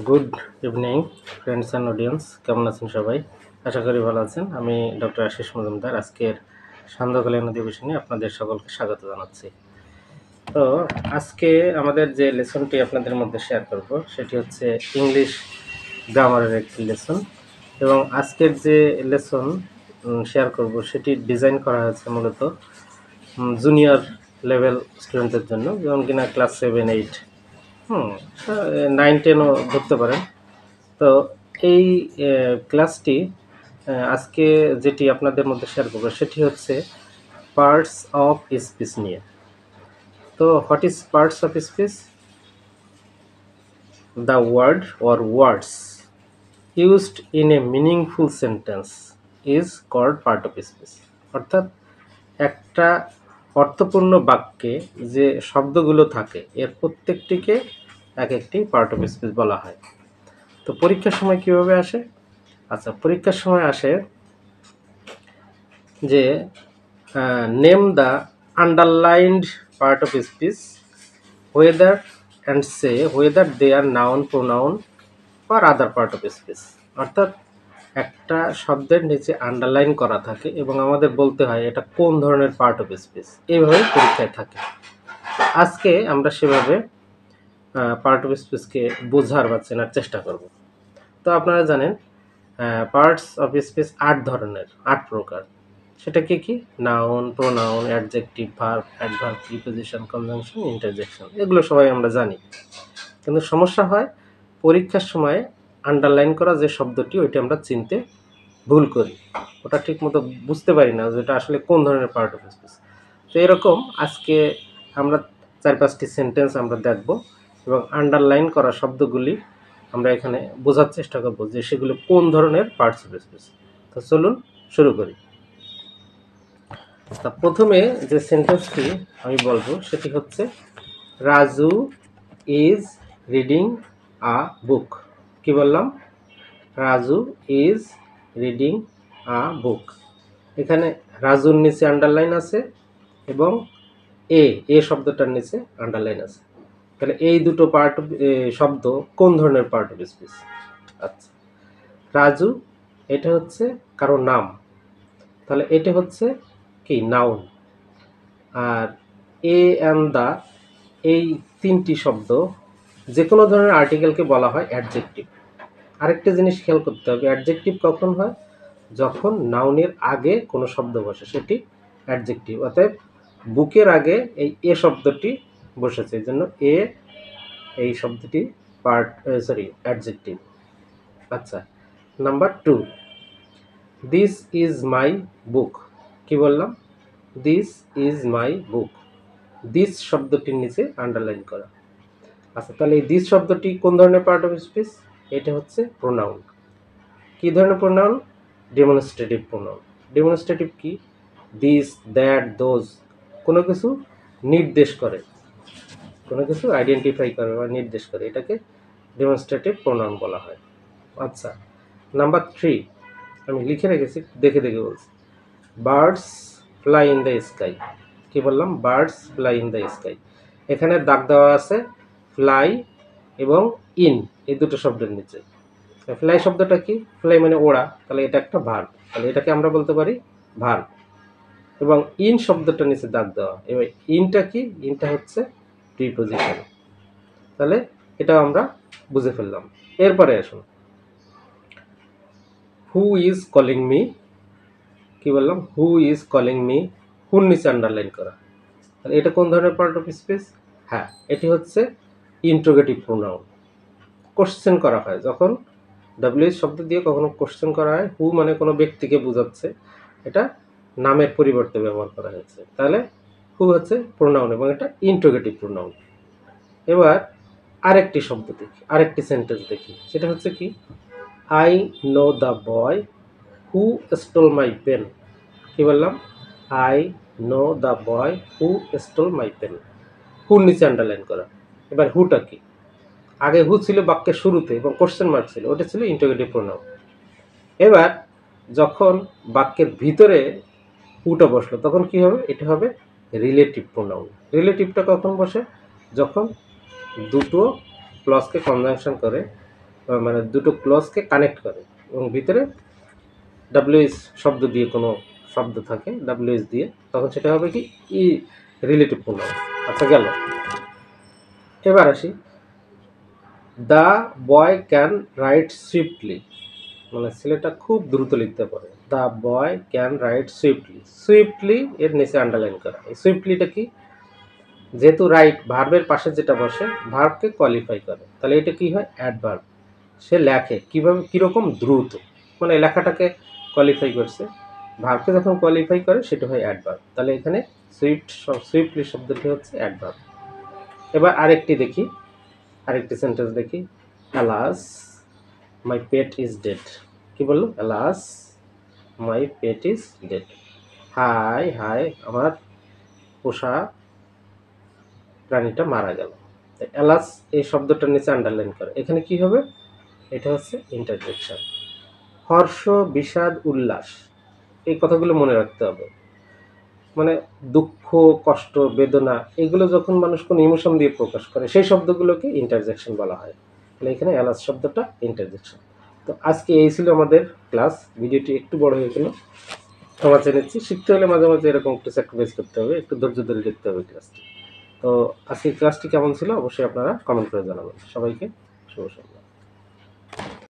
Good evening friends and audience, কেমন আছেন সবাই? আশা করি ভালো আছেন। আমি ডক্টর আশিস মজুমদার আজকের সান্ধ্যকালীন অধিবেশনে আপনাদের সকলকে স্বাগত জানাচ্ছি। তো আজকে আমাদের যে লেসনটি আপনাদের মধ্যে শেয়ার করব সেটি হচ্ছে ইংলিশ গ্রামারের একটি লেসন, এবং আজকের যে লেসন শেয়ার করব সেটি ডিজাইন করা হয়েছে মূলত জুনিয়র লেভেল স্টুডেন্টদের জন্য, যেমন কিনা ক্লাস 7, 8, 9, 10ও ধরতে পারেন। তো এই ক্লাসটি আজকে যেটি আপনাদের মধ্যে শেয়ার করবো সেটি হচ্ছে পার্টস অফ স্পিচ নিয়ে। তো what is parts of speech? The word or words used in a meaningful sentence is called part of speech. অর্থাৎ একটা অর্থপূর্ণ বাক্যে যে শব্দগুলো থাকে এর প্রত্যেকটিকে এক একটি পার্ট অফ স্পিচ বলা হয়। তো পরীক্ষার সময় কিভাবে আসে? আচ্ছা, পরীক্ষার সময় আসে যে name the underlined part of speech whether and say whether they are noun, pronoun or other part of speech। অর্থাৎ একটা শব্দের নিচে আন্ডারলাইন করা থাকে এবং আমাদের বলতে হয় এটা কোন ধরনের পার্ট অফ স্পিচ। এইভাবে পরীক্ষায় থাকে। আজকে আমরা সেভাবে পার্ট অফ স্পিচকে বোঝার বা চেনার চেষ্টা করব। তো আপনারা জানেন পার্টস অফ স্পিচ 8 ধরনের, 8 প্রকার। সেটা কি কি? Noun, pronoun, adjective, verb, adverb, preposition, conjunction, interjection. এগুলো সবাই আমরা জানি, কিন্তু সমস্যা হয় পরীক্ষার সময় আন্ডারলাইন করা যে শব্দটি ওইটা আমরা চিনতে ভুল করি, ওটা ঠিক মতো বুঝতে পারি না যেটা আসলে কোন ধরনের পার্ট অফ স্পিচ। তো এরকম আজকে আমরা 4-5টি সেন্টেন্স আমরা দেখব এবং আন্ডারলাইন করা শব্দগুলি আমরা এখানে বোঝার চেষ্টা করব যে সেগুলো কোন ধরনের পার্টস অফ স্পিচ। তো চলুন শুরু করি। তা প্রথমে যে সেন্টেন্সটি আমি বলবো সেটি হচ্ছে রাজু ইজ রিডিং আ বুক। কি বললাম? রাজু ইজ রিডিং আ বুক। এখানে রাজুর নিচে আন্ডারলাইন আছে এবং এ শব্দটার নিচে আন্ডারলাইন আছে। তাহলে এই দুটো পার্ট শব্দ কোন ধরনের পার্ট অফ স্পিচ? আচ্ছা, রাজু এটা হচ্ছে কারো নাম, তাহলে এটা হচ্ছে কি? নাউন। আর এ অ্যান্ড দা, এই তিনটি শব্দ যে কোনো ধরনের আর্টিকেলকে বলা হয় অ্যাডজেক্টিভ। আরেকটা জিনিস খেয়াল করতে হবে, অ্যাডজেক্টিভ কখন হয়? যখন নাউনের আগে কোনো শব্দ বসে, সেটি অ্যাডজেক্টিভ। অতএব বুকের আগে এই এ শব্দটি বসেছে, এই জন্য এই শব্দটি অ্যাডজেক্টিভ। আচ্ছা, নাম্বার 2, দিস ইজ মাই বুক। কি বললাম? This is my book. This শব্দটির নিচে আন্ডারলাইন করা। আচ্ছা, তাহলে এই দিস শব্দটি কোন ধরনের পার্ট অফ স্পিচ? এটা হচ্ছে প্রোনাউন। কি ধরনের প্রোনাউন? Demonstrative pronoun. ডেমনস্ট্রেটিভ কি? দিস, দ্যাট, দোজ, কোনো কিছু নির্দেশ করে, কোনো কিছু আইডেন্টিফাই করে বা নির্দেশ করে, এটাকে ডেমনস্ট্রেটিভ প্রোনাউন বলা হয়। আচ্ছা, নাম্বার 3 আমি লিখে রেখেছি, দেখে দেখে বলছি। Birds fly in the sky. কি বললাম? Birds fly in the sky. এখানে দাগ দেওয়া আছে ফ্লাই এবং ইন, এই দুটো শব্দের নিচে। ফ্লাই শব্দটা কি? ফ্লাই মানে ওড়া, তাহলে এটা একটা ভার্ব, তাহলে এটাকে আমরা বলতে পারি ভার্ব। এবং ইন শব্দটা নিচে দাগ দেওয়া, এবার ইনটা কি? ইনটা হচ্ছে প্রিপোজিশন। তাহলে এটাও আমরা বুঝে ফেললাম। এরপরে আসুন, হু ইজ কলিং মি। কি বললাম? Who is calling me. হুর নিচে আন্ডারলাইন করা, তাহলে এটা কোন ধরনের পার্ট অফ স্পিচ? হ্যাঁ, এটি হচ্ছে ইন্ট্রোগেটিভ প্রোনাউন। কোশ্চেন করা হয় যখন ডাব্লিউএইচ শব্দ দিয়ে কখনো কোশ্চেন করা হয়, হু মানে কোনো ব্যক্তিকে বোঝাচ্ছে, এটা নামের পরিবর্তে ব্যবহার করা হয়েছে, তাহলে হু হচ্ছে প্রোনাউন এবং এটা ইন্ট্রোগেটিভ প্রোনাউন। এবার আরেকটি শব্দ দেখি, আরেকটি সেন্টেন্স দেখি, সেটা হচ্ছে কি? I know the boy who stole my pen. কি বললাম? I know the boy who stole my pen. হুর নিচে আন্ডারলাইন করা। এবার হুটা কি? আগে হু ছিল বাক্যের শুরুতে এবং কোশ্চেন মার্ক ছিল, ওটা ছিল ইন্টারোগেটিভ প্রোনাউন। এবার যখন বাক্যের ভিতরে হুটা বসলো তখন কি হবে? এটা হবে রিলেটিভ প্রোনাউন। রিলেটিভটা কখন বসে? যখন দুটো ক্লজকে কনজাংশন করে মানে দুটো ক্লজকে কানেক্ট করে এবং ভিতরে ডাব্লিউএস শব্দ দিয়ে কোনো শব্দ থাকে ডাব্লিউএস দিয়ে, তখন সেটা হবে কি ই রিলেটিভ প্রোনাউন। আচ্ছা গেল। এবার আসি, the boy can write swiftly, মানে ছেলেটা খুব দ্রুত লিখতে পারে। The boy can write swiftly, swiftly এর নিচে আন্ডারলাইন করা। এই সুইফটলিটা কি, যেহেতু রাইট ভার্বের পাশে যেটা বসে ভার্বকে কোয়ালিফাই করে, তাহলে এটা কি হয় অ্যাডভার্ব। সে লেখে কিভাবে, কীরকম দ্রুত, মানে লেখাটাকে কোয়ালিফাই করছে। ভার্বকে যখন কোয়ালিফাই করে সেটা হয় অ্যাডভার্ব। তাহলে এখানে সুইফটলি শব্দটি হচ্ছে অ্যাডভার্ব। এবার আরেকটি দেখি, আরেকটি সেন্টেন্স দেখি। Alas my pet is dead. কি বললো? Alas my pet is dead. হাই হাই আমার পোষা প্রাণীটা মারা গেল। অ্যালাস এই শব্দটার নিচে আন্ডারলাইন করে, এখানে কি হবে, এটা হচ্ছে ইন্টারজেকশন। হর্ষ, বিষাদ, উল্লাস, এই কথাগুলো মনে রাখতে হবে। মানে দুঃখ, কষ্ট, বেদনা, এগুলো যখন মানুষ কোনো ইমোশন দিয়ে প্রকাশ করে সেই শব্দগুলোকে ইন্টারজেকশন বলা হয়। তাহলে এখানে অ্যালাস শব্দটা ইন্টারজেকশন। তো আজকে এই ছিল আমাদের ক্লাস। ভিডিওটি একটু বড় হয়ে গেল, ক্ষমা চেয়ে নিচ্ছি। শিখতে হলে মাঝে মাঝে এরকম একটু স্যাক্রিফাইস করতে হবে, একটু ধৈর্য ধরে দেখতে হবে ক্লাসটি। তো আজকের ক্লাসটি কেমন ছিল অবশ্যই আপনারা কমেন্ট করে জানাবেন। সবাইকে শুভ সন্ধ্যা।